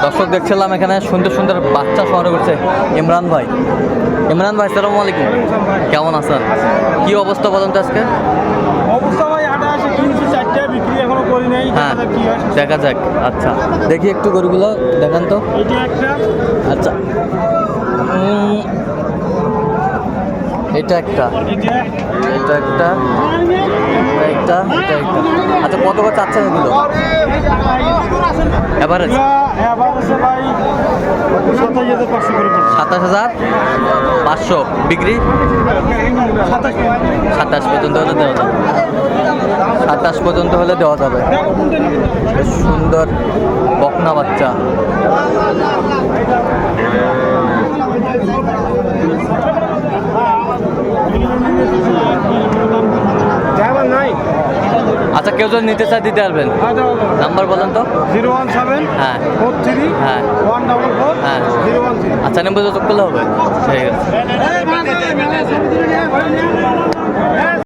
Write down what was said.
দর্শক দেখছিলাম এখানে সুন্দর সুন্দর বাচ্চা শহরে করছে ইমরান ভাই। ইমরান ভাই আসসালামু আলাইকুম, কেমন আছেন? কি অবস্থা বলেন তো আজকে? অবস্থা ভাই হাটে আসে কিনছি, 4টা বিক্রি এখনো করি নাই। হ্যাঁ দেখা যাক কি হয়। দেখা যাক। আচ্ছা দেখি একটু গরুগুলো দেখান তো। এটা একটা, আচ্ছা এটা একটা, এটা এটা একটা, এটা একটা, এটা একটা। আচ্ছা কত করে চাচ্ছেন এগুলো এভারেজ? এবার আছে ভাই 27,500 করে পড়ছে। 27,500 বিক্রি 27 পর্যন্ত হলে দেওয়া যাবে। 27 পর্যন্ত হলে দেওয়া যাবে। বেশ সুন্দর বকনা বাচ্চা। ড্রাইভার নাই। আচ্ছা কেউ যদি নিতে চায় দিতে পারবেন? নাম্বার বলেন তো। 017 হ্যাঁ 43 হ্যাঁ 144 হ্যাঁ 013। আচ্ছা নাম্বার যোগ করলে হবে। ঠিক আছে।